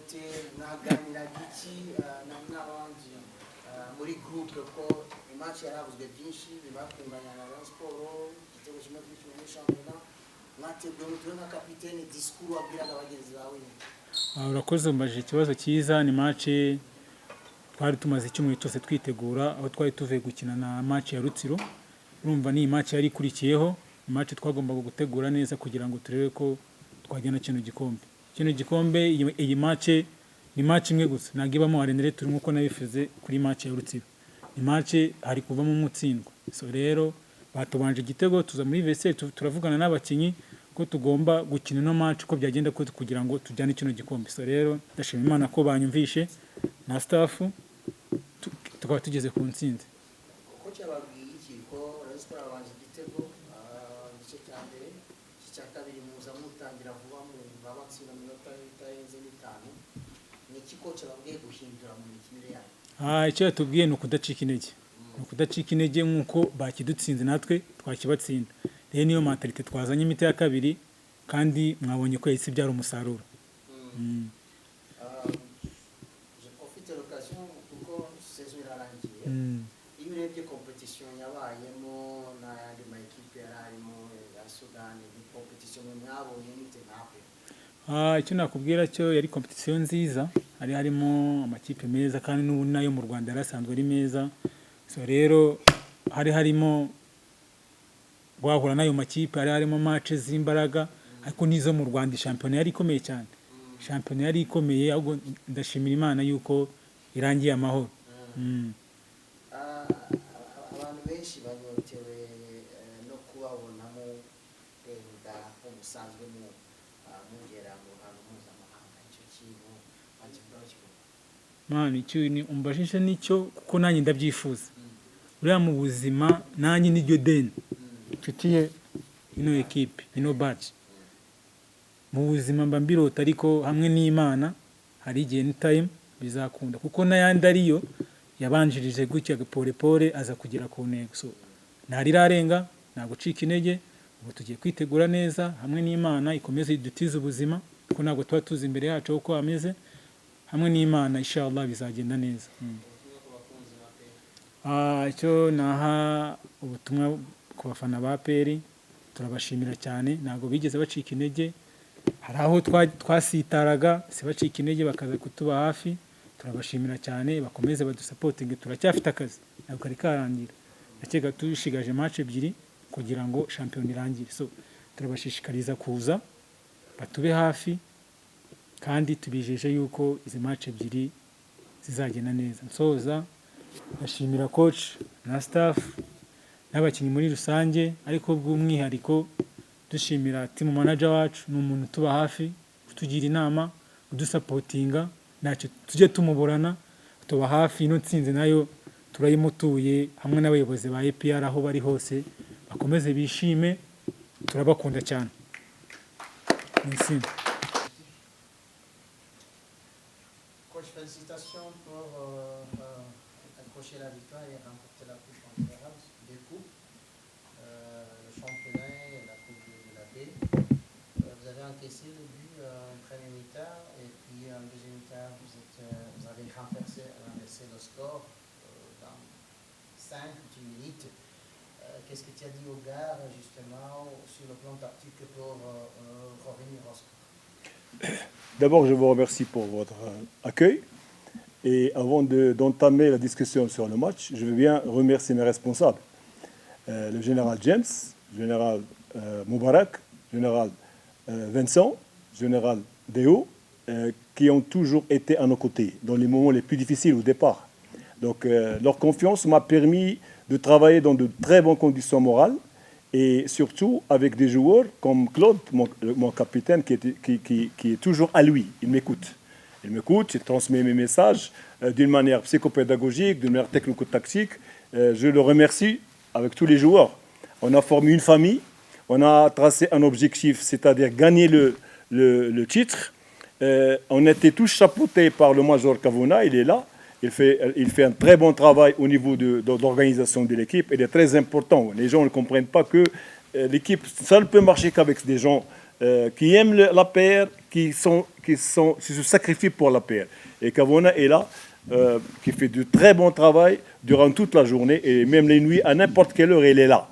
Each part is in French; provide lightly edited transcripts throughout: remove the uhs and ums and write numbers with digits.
gute mwaganira giki n'abandi muri groupe ko match yaravuzwe byinshi bibakunganya na Rayon Sport igitego kimwe muri shampiyona mwateguye mutwe nka kapitene discours wabwiraga abagenzi bawe. Urakoze, umbajije ikibazo cyiza. Ni match twari tumaze icyumweru cyose twitegura, aho twari tuvuye gukina na match ya Rutsiro. Urumva ni match yari ikurikiyeho, match twagombaga gutegura neza kugira ngo turebe ko twajyana kino gikombe. Iyi match ni match imwe gusa, nagibamo arenere turi nkuko nabifuze kuri match ya Rutsiro. Ni match hari kuvamo umutsindwa, so rero batubanje igitego tuza muri vestiaire turavugana n'abakinyi ko tugomba gukina no match ko byagenda ko kugira ngo tujyane kino gikombe. So rero ndashima Imana ko banyumvishe na staff tukaba tugeze ku ntsinzi. Uko cyababwiye iki ko Rayon Sport abanje igitego igice cya mbere, cya kabiri muza mutangira vuba mu babatsinda mu minota itarenze n'itanu, ni iki ko cyababwiye guhindura mu mikinire yanyu? Icyo yatubwiye ni ukudacika intege, nk'uko bakidutsinze natwe twakibatsinda. Rero niyo mentalite twazanye imiti ya kabiri, kandi mwabonye ko yahise ibyara umusaruro. Je profite de l'occasion kuko saison irarangiye. Iyo urebye competition yabayemo n'ayandi ma equipe yararimo ya Sudan, ni competition mwabonye mute nawe? Icyo nakubwira cyo yari competition nziza, harimo amakipe meza kandi n'ubu nayo mu Rwanda yarasanzwe ari meza. So rero harimo wahura nayo makipe, harimo match z'imbaraga, ariko nizo mu Rwanda shampiyona yari ikomeye cyane. Shampiyona yari ikomeye, ahubwo ndashimira Imana yuko irangiye amahoro. Abantu benshi banyotewe no kubabonamo wenda umusanzwe mugera mu hantu mpuzamahanga. Icyo kintu icyo umbajije nicyo, kuko nanjye ndabyifuza. Uriya mu buzima nanjye niryo deni mfitiye ino ekipe, ino badge. Mu buzima mba mbirota, ariko hamwe n'Imana hari igihe ni time bizakunda, kuko n'ayandi ariyo yabanjirije gutya pole aza kugera ku ntego. So ntarirarenga, nta gucika intege. Ubu tugiye kwitegura neza, hamwe n'Imana ikomeze idutize ubuzima, kuko ntabwo tuba tuzi imbere yacu uko hameze. Hamwe n'Imana inshallah bizagenda neza. Icyo naha ubutumwa ku bafana ba APR, turabashimira cyane, ntabwo bigeze bacika intege. Hari aho twasitaraga, si bacika intege, bakaza kutuba hafi. Turabashimira cyane, bakomeze badusapotinge, turacyafite akazi, ntabwo kari karangira. Ndakeka tushigaje match ebyiri kugira ngo shampiyona irangire. So turabashishikariza kuza batube hafi, kandi tubijeje yuko izi match ebyiri zizagenda neza. Nsoza ndashimira coach na staff n'abakinnyi muri rusange, ariko bw'umwihariko dushimira team manager wacu. Ni umuntu tuba hafi, kutugira inama, kudusapotinga, ntacyo tujye tumuburana, tuba hafi. Ino ntsinzi nayo turayimutuye, hamwe n'abayobozi ba APR aho bari hose. Bakomeze bishime, turabakunda cyane. Merci. Coach, félicitations pour accrocher la victoire et remporter la coupe en général, des coupes, le championnat et la coupe de la paix. Vous avez encaissé le but en premier mi-temps, et puis en deuxième mi-temps, vous avez renversé le score dans 5 minutes. Qu'est-ce que tu as dit aux gars justement sur le plan tactique pour revenir au score? D'abord, je vous remercie pour votre accueil. Et avant d'entamer la discussion sur le match, je veux bien remercier mes responsables. Le général James, le général Moubarak, le général Vincent, le général Deo, qui ont toujours été à nos côtés dans les moments les plus difficiles au départ. Donc, leur confiance m'a permis de travailler dans de très bonnes conditions morales, et surtout avec des joueurs comme Claude, mon capitaine, qui est toujours à lui. Il m'écoute, il transmet mes messages d'une manière psychopédagogique, d'une manière technico-tactique. Je le remercie avec tous les joueurs. On a formé une famille, on a tracé un objectif, c'est-à-dire gagner le titre. On était tous chapeautés par le major Kavouna, il est là. Il fait un très bon travail au niveau de l'organisation de l'équipe. Il est très important. Les gens ne comprennent pas que l'équipe, ça ne peut marcher qu'avec des gens qui aiment l'APR, qui se sacrifient pour l'APR. Et Kavona est là, qui fait du très bon travail durant toute la journée et même les nuits, à n'importe quelle heure, il est là.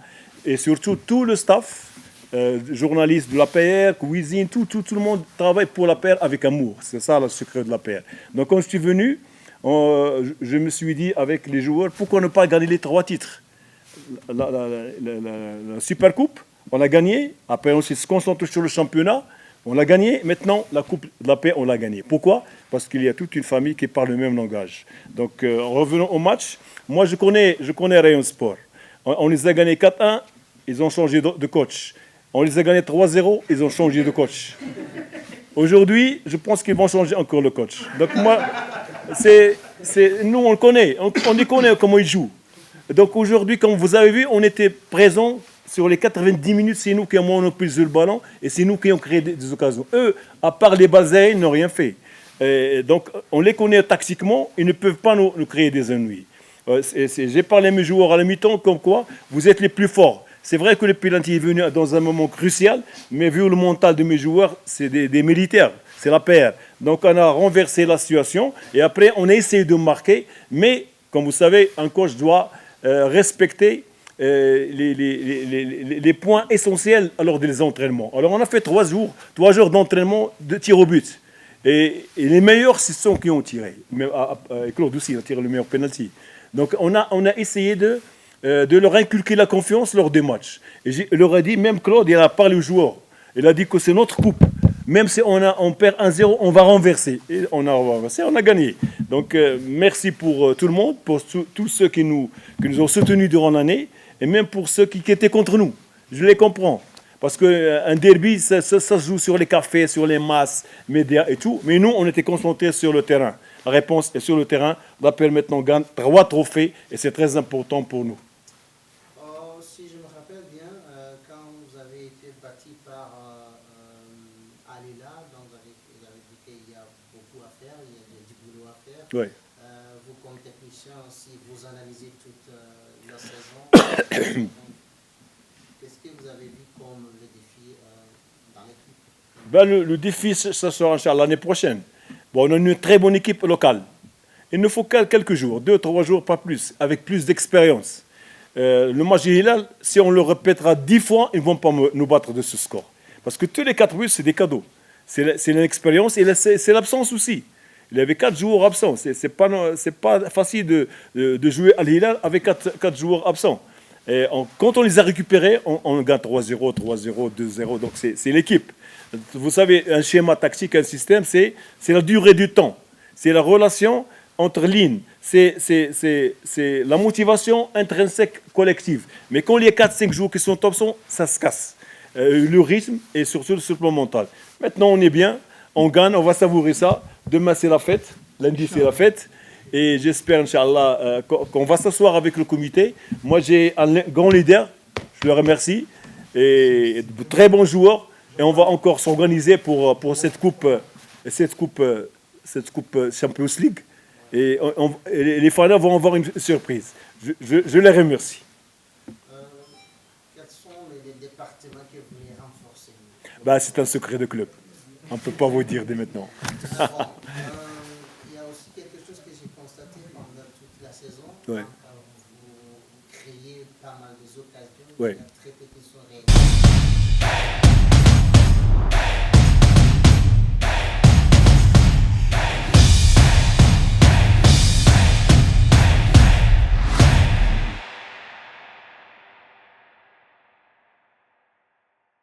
Et surtout, tout le staff, journalistes de l'APR, cuisine, tout le monde travaille pour l'APR avec amour. C'est ça le secret de l'APR. Donc quand je suis venu, je me suis dit avec les joueurs, pourquoi ne pas gagner les 3 titres? La Super Coupe, on l'a gagné. Après, on se concentre sur le championnat. On l'a gagné. Maintenant, la Coupe de la paix, on l'a gagné. Pourquoi? Parce qu'il y a toute une famille qui parle le même langage. Donc, revenons au match. Moi, je connais Rayon Sport. On les a gagnés 4-1. Ils ont changé de coach. On les a gagnés 3-0. Ils ont changé de coach. Aujourd'hui, je pense qu'ils vont changer encore le coach. Donc, moi, nous, on le connaît. On les connaît comment ils jouent. Donc, aujourd'hui, comme vous avez vu, on était présents. Sur les 90 minutes, c'est nous qui avons monopolisé le ballon et c'est nous qui avons créé des occasions. Eux, à part les bases, ils n'ont rien fait. Donc, on les connaît tactiquement, ils ne peuvent pas nous créer des ennuis. J'ai parlé à mes joueurs à la mi-temps comme quoi vous êtes les plus forts. C'est vrai que le penalty est venu dans un moment crucial, mais vu le mental de mes joueurs, c'est des militaires, c'est la paire. Donc, on a renversé la situation et après, on a essayé de marquer, mais comme vous savez, un coach doit respecter les points essentiels lors des entraînements. Alors on a fait 3 jours d'entraînement de tir au but. Et les meilleurs, c'est ceux qui ont tiré. Claude aussi a tiré le meilleur penalty. Donc on a essayé de leur inculquer la confiance lors des matchs. Et je leur ai dit, même Claude, il a parlé aux joueurs. Il a dit que c'est notre coupe. Même si on perd 1-0, on va renverser. Et on a renversé, on a gagné. Donc merci pour tout le monde, pour tous ceux qui nous ont soutenus durant l'année. Et même pour ceux qui étaient contre nous. Je les comprends. Parce qu'un derby, ça se joue sur les cafés, sur les masses, médias et tout. Mais nous, on était concentrés sur le terrain. La réponse est sur le terrain. L'APR maintenant gagne 3 trophées et c'est très important pour nous. Si je me rappelle bien, quand vous avez été battu par Alila, donc vous avez dit qu'il y a beaucoup à faire, il y a du boulot à faire. Oui. Vous, comme technicien, si vous analysez toute la saison, qu'est-ce que vous avez vu comme le défi dans l'équipe? Le défi, ça sera l'année prochaine. Bon, on a une très bonne équipe locale. Il nous faut quelques jours, 2-3 jours, pas plus, avec plus d'expérience. Le match de Hilal, si on le répétera 10 fois, ils ne vont pas nous battre de ce score. Parce que tous les 4 buts, c'est des cadeaux. C'est l'expérience et c'est l'absence aussi. Il y avait 4 joueurs absents. C'est pas facile de jouer à l'Hilal avec 4 joueurs absents. Et quand on les a récupérés, on gagne 3-0, 3-0, 2-0. Donc c'est l'équipe. Vous savez, un schéma tactique, un système, c'est la durée du temps. C'est la relation entre lignes. C'est la motivation intrinsèque collective. Mais quand il y a 4-5 joueurs qui sont absents, ça se casse. Le rythme et surtout sur le plan mental. Maintenant, on est bien, on gagne, on va savourer ça. Demain, c'est la fête. Lundi, c'est la fête. Et j'espère, Inch'Allah, qu'on va s'asseoir avec le comité. Moi, j'ai un grand leader, je le remercie, et de très bons joueurs. Et on va encore s'organiser pour cette coupe Champions League. Et les fans vont avoir une surprise. Je les remercie. Quels sont les départements que vous voulez renforcer? C'est un secret de club. On ne peut pas vous dire dès maintenant. Il y a aussi quelque chose que j'ai constaté pendant toute la saison. Ouais. Vous créez pas mal d'occasions. Ouais. Il y a très peu qui sont réalisées.